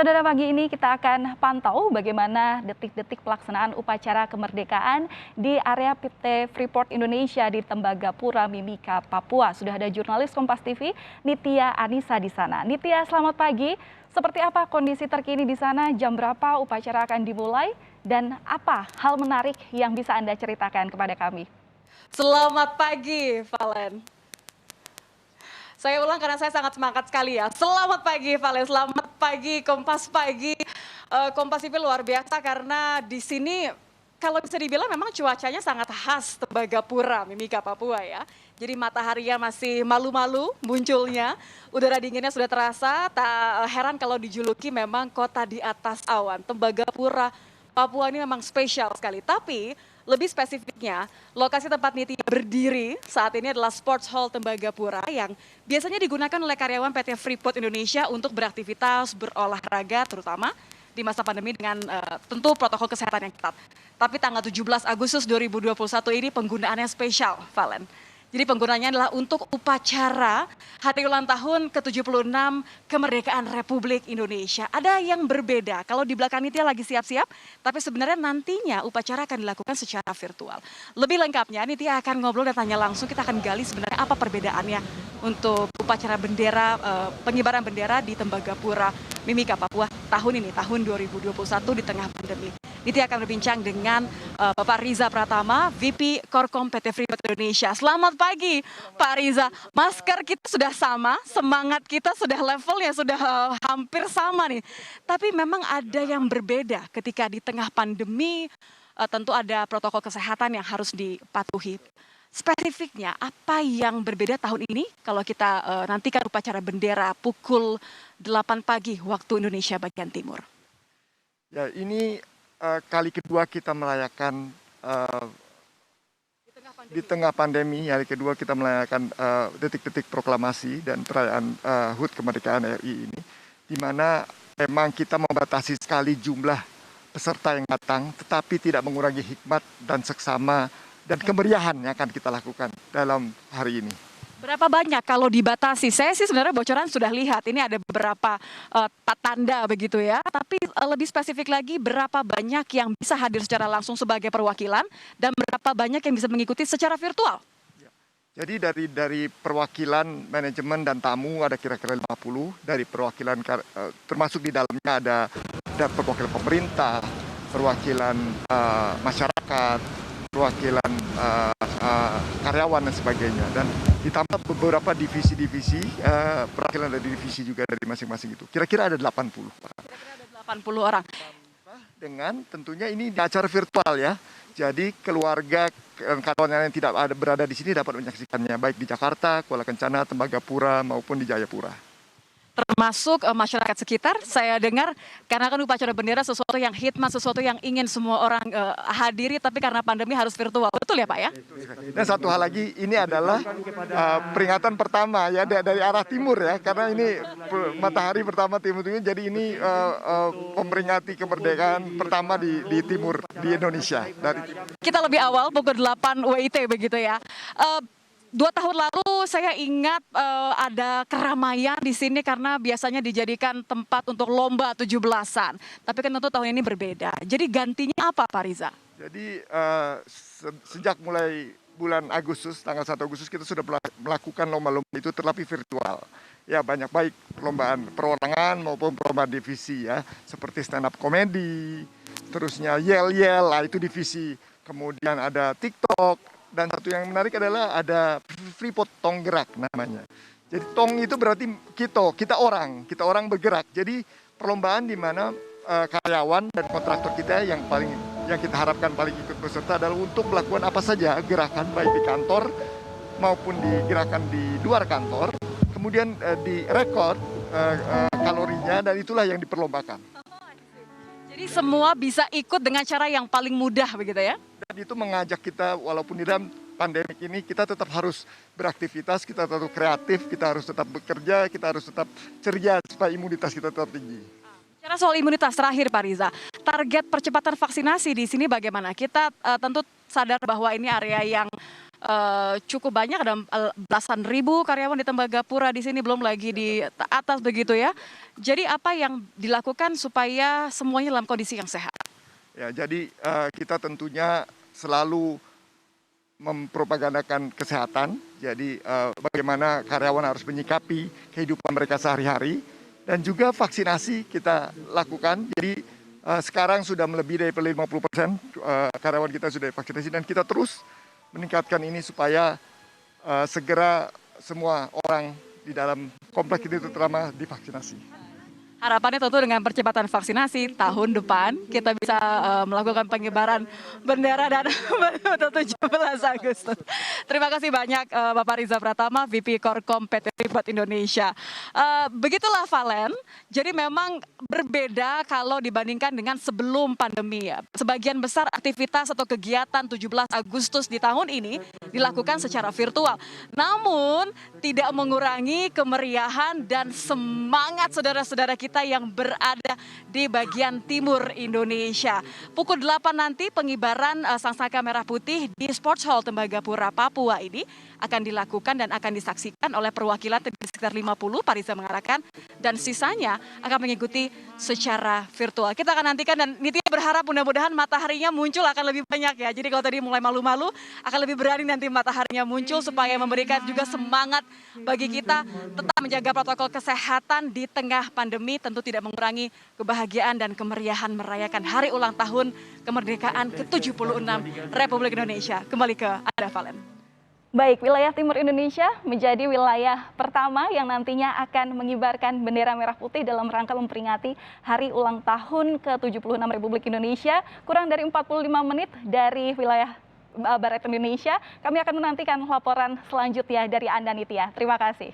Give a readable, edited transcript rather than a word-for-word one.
Saudara, pagi ini kita akan pantau bagaimana detik-detik pelaksanaan upacara kemerdekaan di area PT Freeport Indonesia di Tembagapura, Mimika, Papua. Sudah ada jurnalis Kompas TV, Nitya Anissa di sana. Nitya, selamat pagi. Seperti apa kondisi terkini di sana? Jam berapa upacara akan dimulai? Dan apa hal menarik yang bisa Anda ceritakan kepada kami? Selamat pagi, Valen. Saya ulang karena saya sangat semangat sekali ya. Selamat pagi, Valen. Selamat pagi, Kompas Pagi. Kompas TV luar biasa karena di sini kalau bisa dibilang memang cuacanya sangat khas Tembagapura, Mimika, Papua ya. Jadi mataharinya masih malu-malu munculnya, udara dinginnya sudah terasa, tak heran kalau dijuluki memang kota di atas awan. Tembagapura, Papua ini memang spesial sekali. Tapi lebih spesifiknya, lokasi tempat Nitya berdiri saat ini adalah Sports Hall Tembagapura yang biasanya digunakan oleh karyawan PT Freeport Indonesia untuk beraktivitas, berolahraga terutama di masa pandemi dengan tentu protokol kesehatan yang ketat. Tapi tanggal 17 Agustus 2021 ini penggunaannya spesial, Valen. Jadi penggunaannya adalah untuk upacara hari ulang tahun ke-76 kemerdekaan Republik Indonesia. Ada yang berbeda, kalau di belakang Nitya lagi siap-siap, tapi sebenarnya nantinya upacara akan dilakukan secara virtual. Lebih lengkapnya Nitya akan ngobrol dan tanya langsung, kita akan gali sebenarnya apa perbedaannya untuk upacara bendera, pengibaran bendera di Tembagapura, Mimika, Papua tahun ini, tahun 2021 di tengah pandemi. Nitya akan berbincang dengan Bapak Riza Pratama, VP Korkom PT Freeport Indonesia. Selamat pagi, Pak Riza. Masker kita sudah sama, semangat kita sudah levelnya sudah hampir sama nih. Tapi memang ada yang berbeda ketika di tengah pandemi, tentu ada protokol kesehatan yang harus dipatuhi. Spesifiknya apa yang berbeda tahun ini kalau kita nantikan upacara bendera pukul 8 pagi waktu Indonesia bagian timur? Ya, ini kali kedua kita merayakan di tengah pandemi, hari kedua kita merayakan detik-detik proklamasi dan perayaan HUT kemerdekaan RI ini, di mana memang kita membatasi sekali jumlah peserta yang datang, tetapi tidak mengurangi hikmat dan seksama dan kemeriahan yang akan kita lakukan dalam hari ini. Berapa banyak kalau dibatasi? Saya sih sebenarnya bocoran sudah lihat, ini ada beberapa tanda begitu ya. Tapi lebih spesifik lagi, berapa banyak yang bisa hadir secara langsung sebagai perwakilan dan berapa banyak yang bisa mengikuti secara virtual? Jadi dari perwakilan manajemen dan tamu ada kira-kira 50, dari perwakilan termasuk di dalamnya ada perwakilan pemerintah, perwakilan masyarakat, perwakilan karyawan dan sebagainya, dan ditambah beberapa divisi-divisi, perwakilan dari divisi juga dari masing-masing itu. Kira-kira ada 80. Kira-kira ada 80 orang. Dengan tentunya ini acara virtual ya. Jadi keluarga karyawan yang tidak berada di sini dapat menyaksikannya baik di Jakarta, Kuala Kencana, Tembagapura maupun di Jayapura. Termasuk masyarakat sekitar, saya dengar karena kan upacara bendera sesuatu yang hikmat, sesuatu yang ingin semua orang hadiri, tapi karena pandemi harus virtual. Betul ya Pak ya? Dan satu hal lagi, ini adalah peringatan pertama ya dari arah timur ya, karena ini matahari pertama timur ini, jadi ini memperingati kemerdekaan pertama di timur, di Indonesia. Kita lebih awal pukul 8 WIT begitu ya. 2 tahun lalu saya ingat ada keramaian di sini karena biasanya dijadikan tempat untuk lomba 17-an. Tapi kan tentu tahun ini berbeda. Jadi gantinya apa Pak Riza? Jadi sejak mulai bulan Agustus, tanggal 1 Agustus kita sudah melakukan lomba-lomba itu terlebih virtual. Ya banyak baik perlombaan perorangan maupun perlombaan divisi ya. Seperti stand up comedy, terusnya yel-yel, itu divisi. Kemudian ada TikTok. Dan satu yang menarik adalah ada Freeport Tong Gerak namanya. Jadi tong itu berarti kita orang bergerak. Jadi perlombaan di mana karyawan dan kontraktor kita yang kita harapkan paling ikut peserta adalah untuk melakukan apa saja gerakan baik di kantor maupun gerakan di luar kantor. Kemudian direkod kalorinya dan itulah yang diperlombakan. Jadi semua bisa ikut dengan cara yang paling mudah begitu ya? Dan itu mengajak kita walaupun di dalam pandemik ini kita tetap harus beraktivitas, kita tetap kreatif, kita harus tetap bekerja, kita harus tetap ceria supaya imunitas kita tetap tinggi. Bicara soal imunitas terakhir Pak Riza, target percepatan vaksinasi di sini bagaimana? Kita tentu sadar bahwa ini area yang cukup banyak, ada belasan ribu karyawan di Tembagapura di sini, belum lagi di atas begitu ya. Jadi apa yang dilakukan supaya semuanya dalam kondisi yang sehat? Ya, jadi kita tentunya selalu mempropagandakan kesehatan. Jadi bagaimana karyawan harus menyikapi kehidupan mereka sehari-hari dan juga vaksinasi kita lakukan. Jadi sekarang sudah melebihi dari 50% karyawan kita sudah divaksinasi dan kita terus meningkatkan ini supaya segera semua orang di dalam kompleks ini terutama divaksinasi. Harapannya tentu dengan percepatan vaksinasi tahun depan kita bisa melakukan pengibaran bendera dan 17 Agustus. Terima kasih banyak Bapak Riza Pratama, VP Korkom PT Freeport Indonesia. Begitulah Valen, jadi memang berbeda kalau dibandingkan dengan sebelum pandemi ya. Sebagian besar aktivitas atau kegiatan 17 Agustus di tahun ini dilakukan secara virtual. Namun tidak mengurangi kemeriahan dan semangat saudara-saudara kita yang berada di bagian timur Indonesia. Pukul 8 nanti pengibaran Sangsaka Merah Putih di Sports Hall Tembagapura, Papua ini akan dilakukan dan akan disaksikan oleh perwakilan sekitar 50, Pak Riza mengatakan, dan sisanya akan mengikuti secara virtual. Kita akan nantikan dan Nitya berharap mudah-mudahan mataharinya muncul akan lebih banyak ya. Jadi kalau tadi mulai malu-malu, akan lebih berani nanti mataharinya muncul supaya memberikan juga semangat bagi kita tetap menjaga protokol kesehatan di tengah pandemi, tentu tidak mengurangi kebahagiaan dan kemeriahan merayakan hari ulang tahun kemerdekaan ke-76 Republik Indonesia. Kembali ke Anda, Valen. Baik, wilayah timur Indonesia menjadi wilayah pertama yang nantinya akan mengibarkan bendera merah putih dalam rangka memperingati hari ulang tahun ke-76 Republik Indonesia. Kurang dari 45 menit dari wilayah Barat Indonesia, kami akan menantikan laporan selanjutnya dari Anda Nitya. Terima kasih.